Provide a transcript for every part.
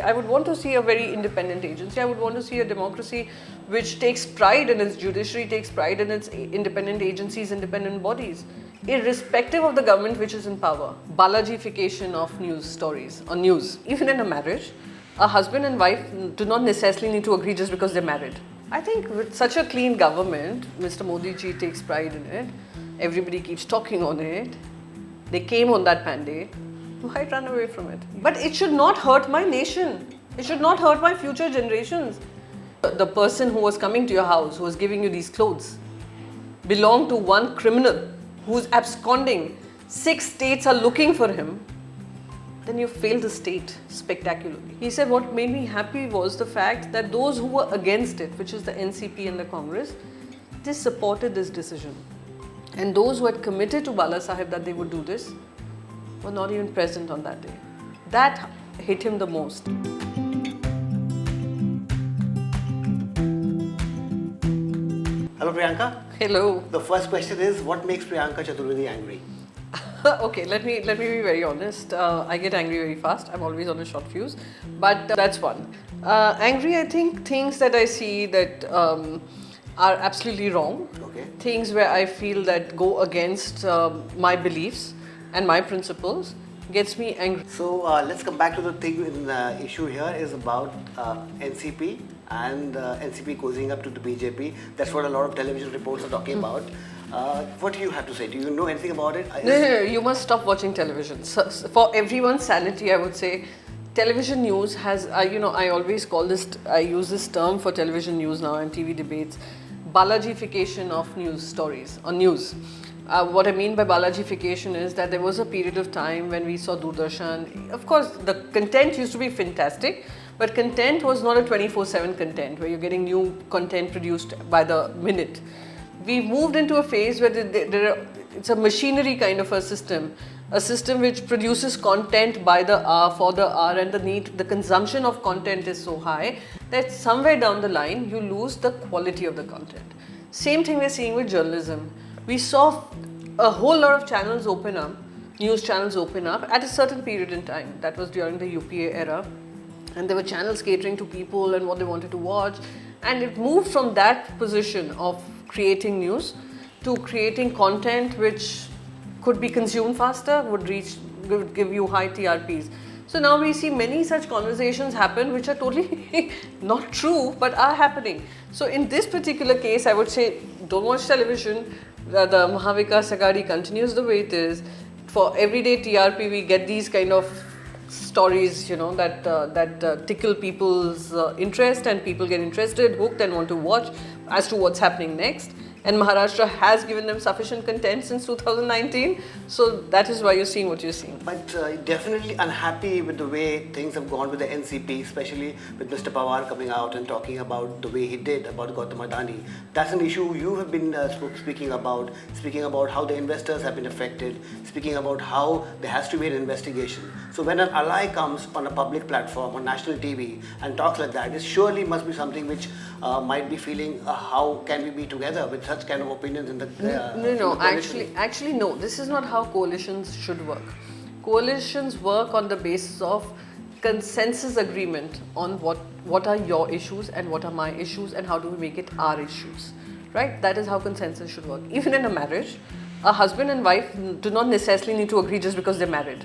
I would want to see a very independent agency. I would want to see a democracy which takes pride in its judiciary, takes pride in its independent agencies, independent bodies, irrespective of the government which is in power. Balajification of news stories or news. Even in a marriage, a husband and wife do not necessarily need to agree just because they're married. I think with such a clean government, Mr. Modi ji takes pride in it. Everybody keeps talking on it. They came on that mandate. Why run away from it? But it should not hurt my nation. It should not hurt my future generations. The person who was coming to your house, who was giving you these clothes, belonged to one criminal who's absconding. 6 states are looking for him. Then you failed the state spectacularly. He said what made me happy was the fact that those who were against it, which is the NCP and the Congress, they supported this decision. And those who had committed to Bala Sahib that they would do this were not even present on that day. That hit him the most. Hello Priyanka. Hello. The first question is, what makes Priyanka Chaturvedi angry? Okay, let me be very honest. I get angry very fast. I'm always on a short fuse, but that's one. Angry, I think things that I see that are absolutely wrong. Okay. Things where I feel that go against my beliefs and my principles gets me angry. So let's come back to the thing. The issue here is about NCP and NCP cozying up to the BJP. That's what a lot of television reports are talking about. What do you have to say? Do you know anything about it? No, you must stop watching television. So, for everyone's sanity, I would say, television news has, I always call this, I use this term for television news now and TV debates, Balajification of news stories or news. What I mean by Balajification is that there was a period of time when we saw Doordarshan. Of course, the content used to be fantastic, but content was not a 24/7 content where you're getting new content produced by the minute. We've moved into a phase where it's a machinery kind of a system which produces content by the hour, for the hour, and the consumption of content is so high that somewhere down the line you lose the quality of the content. Same thing we're seeing with journalism. We saw a whole lot of channels open up, news channels open up at a certain period in time. That was during the UPA era, and there were channels catering to people and what they wanted to watch, and it moved from that position of creating news to creating content which could be consumed faster, would give you high TRPs. So now we see many such conversations happen which are totally not true but are happening. So in this particular case, I would say don't watch television. The mahavikasaghadi continues the way it is. For everyday TRP, we get these kind of stories, that tickle people's interest, and people get interested, hooked, and want to watch as to what's happening next. And Maharashtra has given them sufficient content since 2019, so that is why you're seeing what you're seeing. But definitely unhappy with the way things have gone with the NCP, especially with Mr. Pawar coming out and talking about the way he did about Gautam Adani. That's an issue you have been speaking about how the investors have been affected, speaking about how there has to be an investigation. So when an ally comes on a public platform, on national TV, and talks like that, it surely must be something which might be feeling, how can we be together with such kind of opinions in the No, actually no, this is not how coalitions should work. Coalitions work on the basis of consensus agreement on what are your issues and what are my issues and how do we make it our issues, right? That is how consensus should work. Even in a marriage, a husband and wife do not necessarily need to agree just because they're married.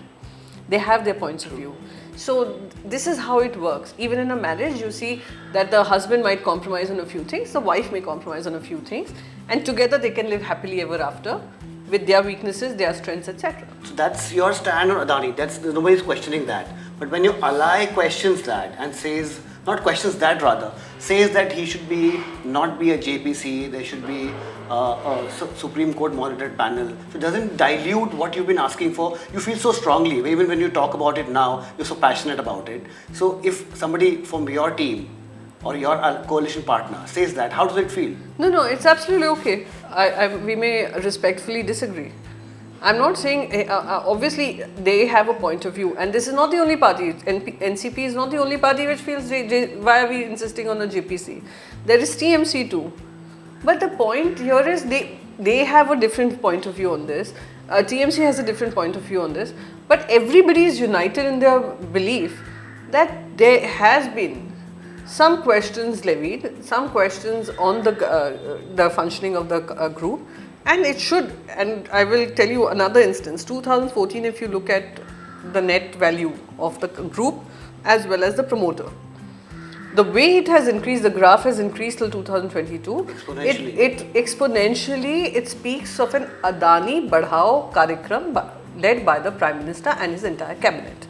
They have their points of view. So this is how it works. Even in a marriage, you see that the husband might compromise on a few things, the wife may compromise on a few things, and together they can live happily ever after with their weaknesses, their strengths, etc. So that's your stand on Adani. Nobody's questioning that. But when your ally questions that and says that he should not be a JPC, there should be a Supreme Court monitored panel. So it doesn't dilute what you've been asking for. You feel so strongly, even when you talk about it now, you're so passionate about it. So if somebody from your team or your coalition partner says that, how does it feel? No, it's absolutely okay. We may respectfully disagree. I'm not saying, obviously they have a point of view, and this is not the only party. NCP is not the only party which feels, why are we insisting on a JPC? There is TMC too. But the point here is they have a different point of view on this. TMC has a different point of view on this. But everybody is united in their belief that there has been some questions levied, some questions on the functioning of the group, and it should. And I will tell you another instance. 2014, if you look at the net value of the group as well as the promoter, the way it has increased, the graph has increased till 2022. Exponentially. It speaks of an Adani Badhao Karyakram led by the Prime Minister and his entire cabinet.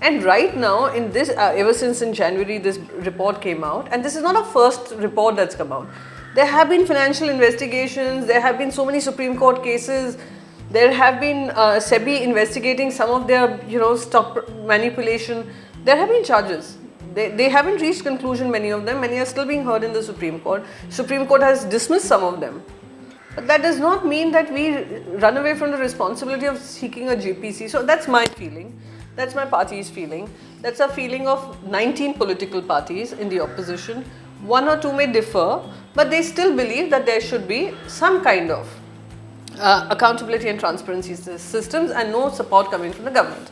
And right now, in this, ever since in January, this report came out, and this is not a first report that's come out. There have been financial investigations, there have been so many Supreme Court cases, there have been SEBI investigating some of their, stock manipulation. There have been charges. They haven't reached conclusion, many of them. Many are still being heard in the Supreme Court. Supreme Court has dismissed some of them. But that does not mean that we run away from the responsibility of seeking a JPC. So that's my feeling. That's my party's feeling. That's a feeling of 19 political parties in the opposition. One or two may differ, but they still believe that there should be some kind of accountability and transparency systems and no support coming from the government.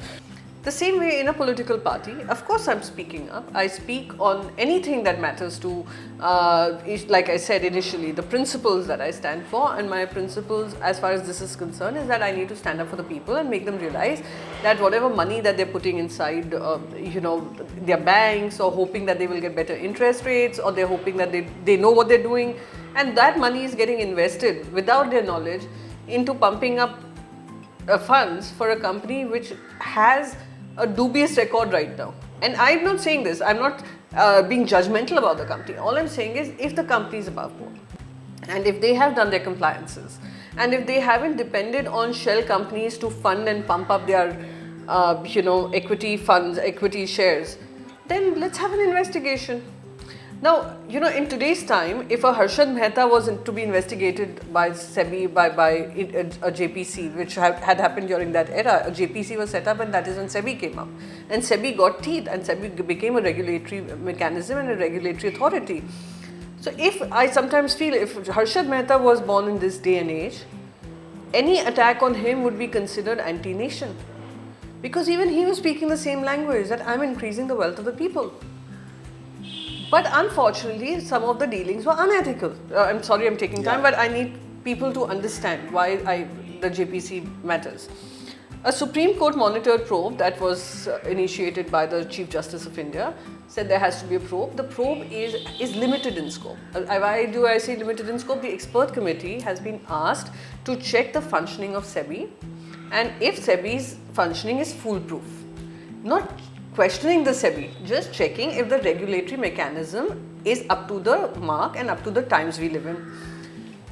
The same way in a political party, of course I'm speaking up. I speak on anything that matters to, like I said initially, the principles that I stand for, and my principles as far as this is concerned is that I need to stand up for the people and make them realize that whatever money that they're putting inside, their banks, or hoping that they will get better interest rates, or they're hoping that they know what they're doing, and that money is getting invested without their knowledge into pumping up funds for a company which has a dubious record right now. And I'm not saying this, I'm not being judgmental about the company. All I'm saying is, if the company is above board, and if they have done their compliances, and if they haven't depended on shell companies to fund and pump up their equity funds, equity shares, then let's have an investigation. Now, in today's time, if a Harshad Mehta was to be investigated by SEBI, by a JPC, which had happened during that era, a JPC was set up, and that is when SEBI came up. And SEBI got teeth, and SEBI became a regulatory mechanism and a regulatory authority. So I sometimes feel if Harshad Mehta was born in this day and age, any attack on him would be considered anti-nation. Because even he was speaking the same language, that I'm increasing the wealth of the people. But unfortunately, some of the dealings were unethical. I'm sorry I'm taking time, but I need people to understand why the JPC matters. A Supreme Court monitored probe that was initiated by the Chief Justice of India said there has to be a probe. The probe is limited in scope. Why do I say limited in scope? The expert committee has been asked to check the functioning of SEBI, and if SEBI's functioning is foolproof. Not questioning the SEBI, just checking if the regulatory mechanism is up to the mark and up to the times we live in.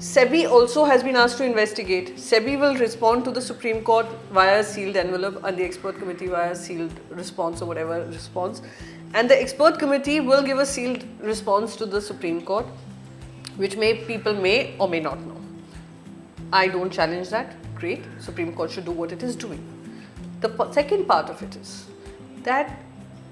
SEBI also has been asked to investigate. SEBI will respond to the Supreme Court via sealed envelope, and the expert committee via sealed response or whatever response. And the expert committee will give a sealed response to the Supreme Court, which people may or may not know. I don't challenge that. Great. Supreme Court should do what it is doing. The second part of it is that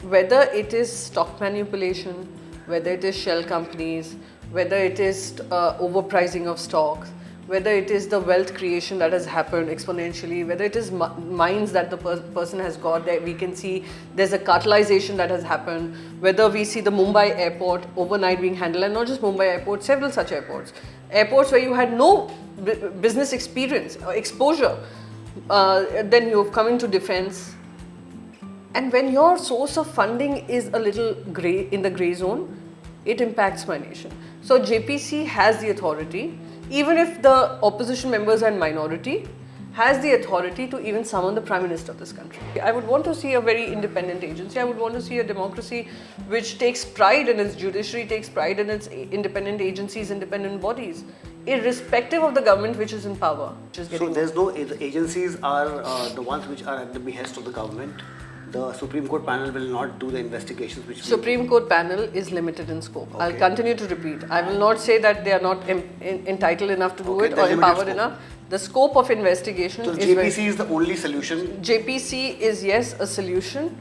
whether it is stock manipulation, whether it is shell companies, whether it is overpricing of stocks, whether it is the wealth creation that has happened exponentially, whether it is mines that the person has got, that we can see there's a cartelization that has happened, whether we see the Mumbai airport overnight being handled, and not just Mumbai airport, several such airports where you had no business experience or exposure, then you've come into defense. And when your source of funding is a little grey, in the grey zone, it impacts my nation. So JPC has the authority, even if the opposition members are in minority, has the authority to even summon the Prime Minister of this country. I would want to see a very independent agency. I would want to see a democracy which takes pride in its judiciary, takes pride in its independent agencies, independent bodies, irrespective of the government which is in power. So there's no, the agencies are the ones which are at the behest of the government. The Supreme Court panel will not do the investigations which Supreme Court panel is limited in scope. Okay. I'll continue to repeat. I will not say that they are not entitled enough to do it or empowered enough. The scope of investigation is JPC is the only solution? JPC is, yes, a solution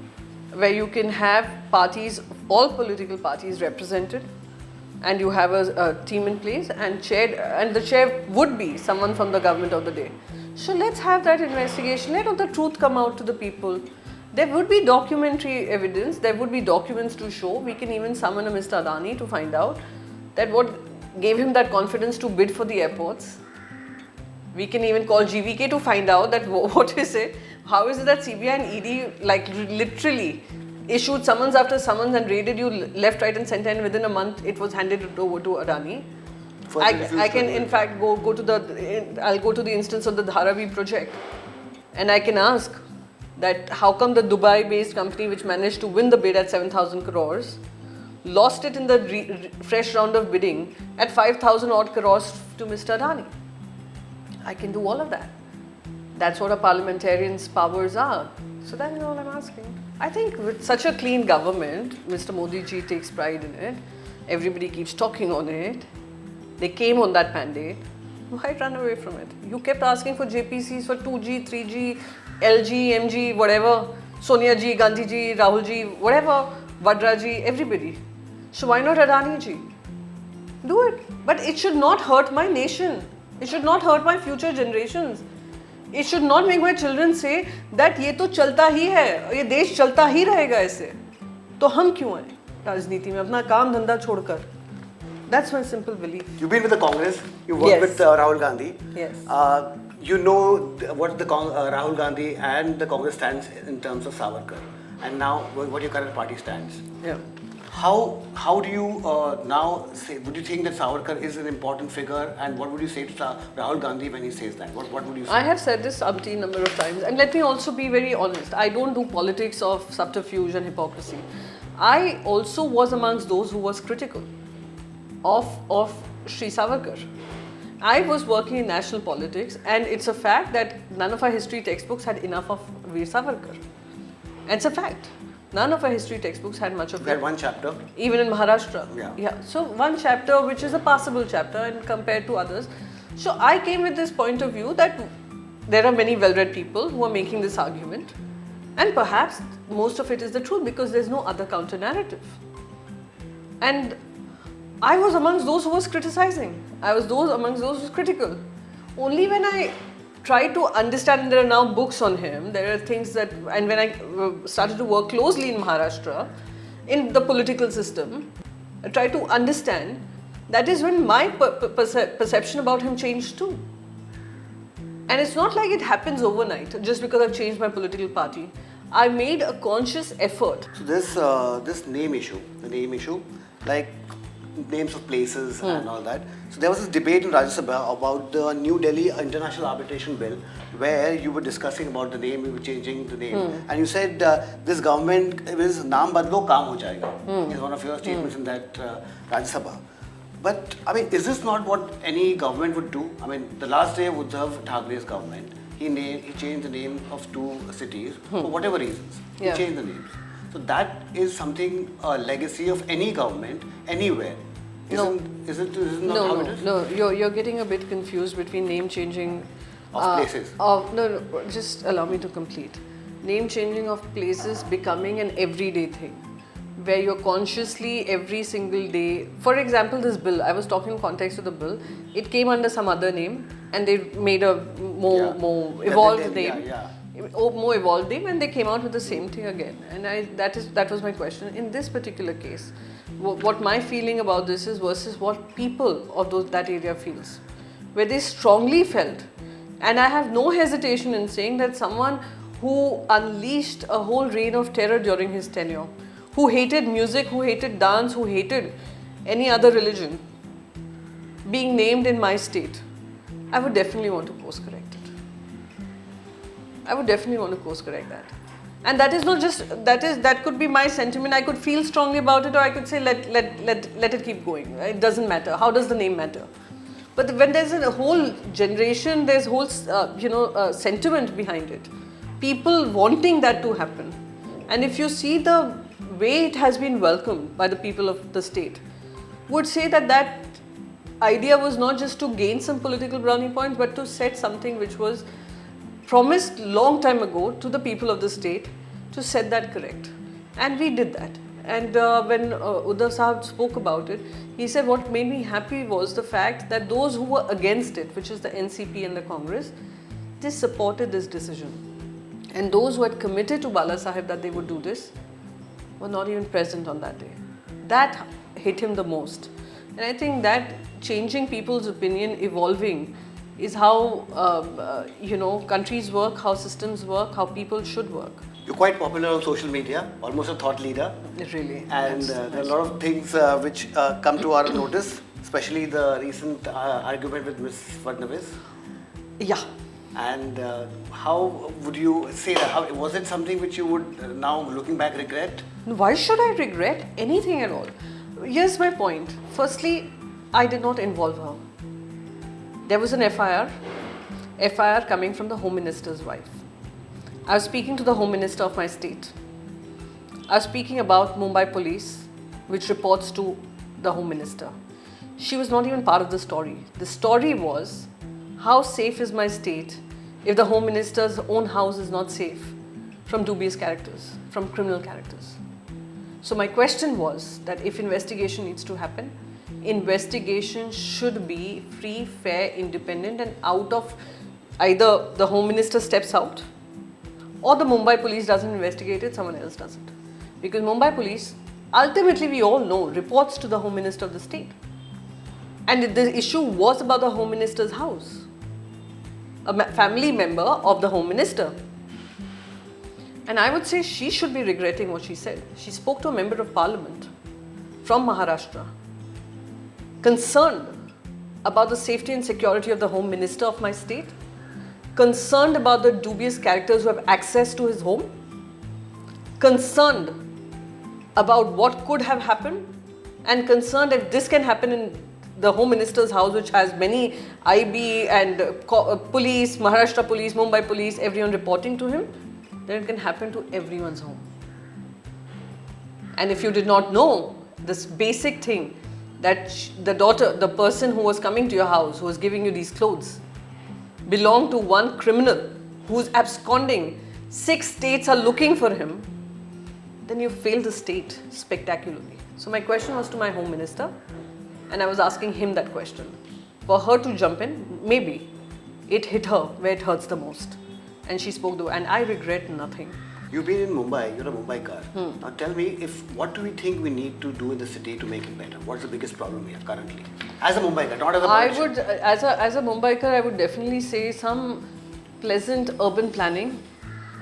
where you can have parties, all political parties represented, and you have a team in place and the chair would be someone from the government of the day. So let's have that investigation. Let the truth come out to the people. There would be documentary evidence, there would be documents to show. We can even summon a Mr. Adani to find out that what gave him that confidence to bid for the airports. We can even call GVK to find out that what is it, how is it that CBI and ED like literally issued summons after summons and raided you left, right and centre, and within a month it was handed over to Adani. I can in fact I'll go to the instance of the Dharavi project, and I can ask that how come the Dubai-based company which managed to win the bid at 7,000 crores lost it in the fresh round of bidding at 5,000 odd crores to Mr. Adani. I can do all of that. That's what a parliamentarian's powers are. So that is all I'm asking. I think with such a clean government, Mr. Modi ji takes pride in it. Everybody keeps talking on it. They came on that mandate. Why run away from it? You kept asking for JPCs for 2G, 3G, LG, MG, whatever. Sonia ji, Gandhi ji, Rahul ji, whatever. Vadra ji, everybody. So why not Adani ji? Do it. But it should not hurt my nation. It should not hurt my future generations. It should not make my children say that ये तो चलता ही है, ये देश चलता ही रहेगा ऐसे. तो हम क्यों आए राजनीति में अपना काम धंधा छोड़कर? That's my simple belief. You've been with the Congress. You worked Yes. with Rahul Gandhi. Yes. You know what the Rahul Gandhi and the Congress stands in terms of Savarkar, and now what your current party stands. Yeah. How do you now say? Would you think that Savarkar is an important figure, and what would you say to Rahul Gandhi when he says that? What would you say? I have said this umpteen number of times, and let me also be very honest. I don't do politics of subterfuge and hypocrisy. I also was amongst those who was critical of Shri Savarkar. I was working in national politics, and it's a fact that none of our history textbooks had enough of Veer Savarkar. And it's a fact. None of our history textbooks had much of We had it. one chapter. Even in Maharashtra. Yeah. So one chapter which is a passable chapter and compared to others. So I came with this point of view that there are many well-read people who are making this argument, and perhaps most of it is the truth because there's no other counter-narrative. And I was amongst those who was criticizing. I was amongst those who was critical. Only when I tried to understand, and there are now books on him, there are things that, and when I started to work closely in Maharashtra, in the political system, I tried to understand, that is when my perception about him changed too. And it's not like it happens overnight, just because I've changed my political party. I made a conscious effort. So this name issue, like names of places and all that. So there was this debate in Rajya Sabha about the New Delhi International Arbitration Bill, where you were discussing about the name, you were changing the name, and you said this government is naam badlo kaam ho jayega. Is one of your statements in that Rajya Sabha. But I mean, is this not what any government would do? I mean, the last day of Uddhavthackeray's government, he changed the name of two cities for whatever reasons. Yeah. He changed the names. So that is something, a legacy of any government, anywhere. Is it not how it is? No, you're getting a bit confused between name changing Of places. No, just allow me to complete. Name changing of places becoming an everyday thing, where you're consciously every single day. For example, this bill, I was talking in context of the bill, it came under some other name and they made a more evolved name. More evolved name, and they came out with the same thing again. And that was my question. In this particular case, what my feeling about this is versus what people of that area feels, where they strongly felt, and I have no hesitation in saying that someone who unleashed a whole reign of terror during his tenure, who hated music, who hated dance, who hated any other religion, being named in my state, I would definitely want to course correct it. I would definitely want to course correct that. And that is not just, that could be my sentiment. I could feel strongly about it, or I could say let it keep going. It doesn't matter. How does the name matter? But when there's a whole generation, there's whole sentiment behind it. People wanting that to happen. And if you see the way it has been welcomed by the people of the state, would say that idea was not just to gain some political brownie points, but to set something which was promised long time ago to the people of the state, to set that correct. And we did that. And when Uddhav Sahab spoke about it, he said what made me happy was the fact that those who were against it, which is the NCP and the Congress, they supported this decision. And those who had committed to Bala Sahib that they would do this were not even present on that day. That hit him the most. And I think that changing people's opinion, evolving, is how countries work, how systems work, how people should work. You're quite popular on social media, almost a thought leader. Really. And there are a lot of things which come to our notice, especially the recent argument with Ms. Fadnavis. Yeah. And how would you say that? Was it something which you would now, looking back, regret? Why should I regret anything at all? Here's my point. Firstly, I did not involve her. There was an FIR coming from the Home Minister's wife. I was speaking to the Home Minister of my state. I was speaking about Mumbai police, which reports to the Home Minister. She was not even part of the story. The story was, how safe is my state if the Home Minister's own house is not safe from dubious characters, from criminal characters? So my question was that if investigation needs to happen, investigation should be free, fair, independent, and out of either the Home Minister steps out or the Mumbai police doesn't investigate it, someone else does it. Because Mumbai police, ultimately we all know, reports to the Home Minister of the state. And the issue was about the Home Minister's house. A family member of the Home Minister. And I would say she should be regretting what she said. She spoke to a member of parliament from Maharashtra, concerned about the safety and security of the Home Minister of my state, concerned about the dubious characters who have access to his home, concerned about what could have happened, and concerned if this can happen in the Home Minister's house, which has many IB and police, Maharashtra police, Mumbai police, everyone reporting to him, then it can happen to everyone's home. And if you did not know this basic thing, that the person who was coming to your house, who was giving you these clothes, belonged to one criminal who's absconding, 6 states are looking for him, then you failed the state spectacularly. So my question was to my Home Minister, and I was asking him that question. For her to jump in, maybe it hit her where it hurts the most. And she spoke and I regret nothing. You've been in Mumbai, you're a Mumbaikar. Now tell me, what do we think we need to do in the city to make it better? What's the biggest problem here currently? As a Mumbaikar, not as a politician. As a Mumbaikar, I would definitely say some pleasant urban planning,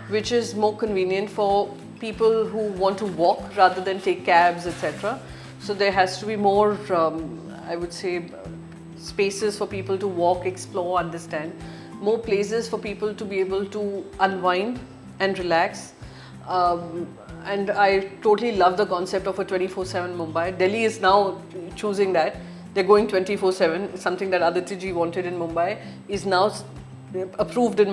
which is more convenient for people who want to walk rather than take cabs, etc. So there has to be more, I would say, spaces for people to walk, explore, understand. More places for people to be able to unwind and relax. And I totally love the concept of a 24/7 Mumbai. Delhi is now choosing that. They're going 24/7, something that Aditya wanted in Mumbai, is now approved in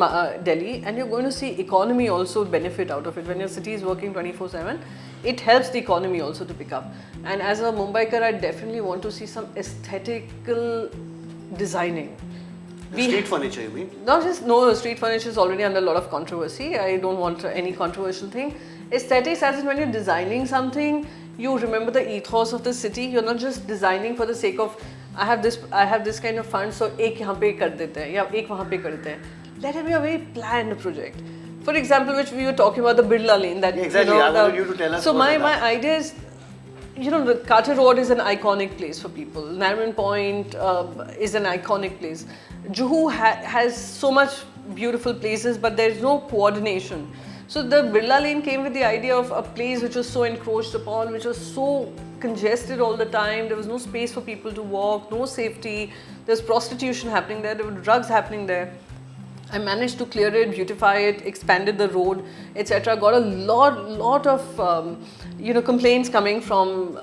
Delhi, and you're going to see economy also benefit out of it. When your city is working 24/7, it helps the economy also to pick up. And as a Mumbaikar, I definitely want to see some aesthetical designing. Street furniture, you mean? Street furniture is already under a lot of controversy. I don't want any controversial thing. Aesthetics, as in when you're designing something, you remember the ethos of the city. You're not just designing for the sake of, I have this kind of fund, so ek yahan pe kar dete hain, ya ek wahan pe kar dete hain. Let it be a very planned project. For example, which we were talking about, the Birla Lane. That, exactly, I wanted you to tell us. So my idea is, the Carter Road is an iconic place for people. Nariman Point is an iconic place. Juhu has so much beautiful places, but there is no coordination. So the Birla Lane came with the idea of a place which was so encroached upon, which was so congested all the time. There was no space for people to walk, no safety. There's prostitution happening there. There were drugs happening there. I managed to clear it, beautify it, expanded the road, etc. Got a lot of complaints coming from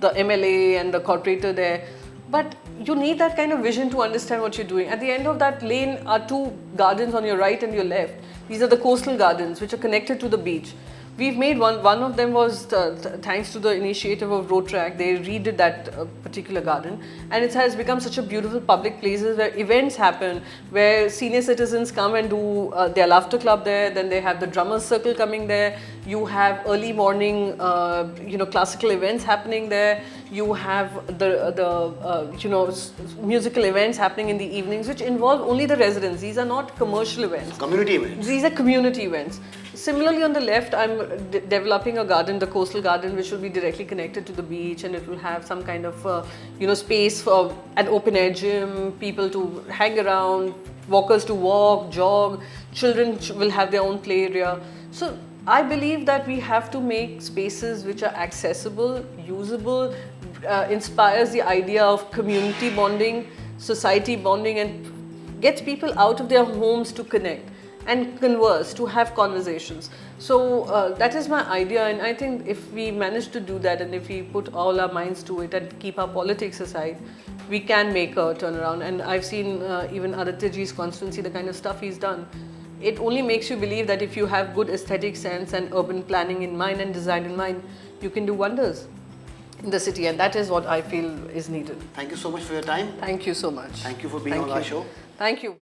the MLA and the corporator there. But you need that kind of vision to understand what you're doing. At the end of that lane are 2 gardens on your right and your left. These are the coastal gardens which are connected to the beach. We've made one of them was thanks to the initiative of Road Track. They redid that particular garden, and it has become such a beautiful public places where events happen, where senior citizens come and do their laughter club there. Then they have the drummers circle coming there. You have early morning, classical events happening there. You have musical events happening in the evenings, which involve only the residents. These are not commercial events. Community events. These are community events. Similarly, on the left, I'm developing a garden, the coastal garden, which will be directly connected to the beach, and it will have some kind of space for an open air gym, people to hang around, walkers to walk, jog. Children will have their own play area. So I believe that we have to make spaces which are accessible, usable, inspires the idea of community bonding, society bonding, and gets people out of their homes to connect and converse, to have conversations. So that is my idea, and I think if we manage to do that, and if we put all our minds to it and keep our politics aside, we can make a turnaround. And I've seen even Aditya Ji's constituency, the kind of stuff he's done. It only makes you believe that if you have good aesthetic sense and urban planning in mind and design in mind, you can do wonders in the city, and that is what I feel is needed. Thank you so much for your time. Thank you so much. Thank you for being on our show. Thank you.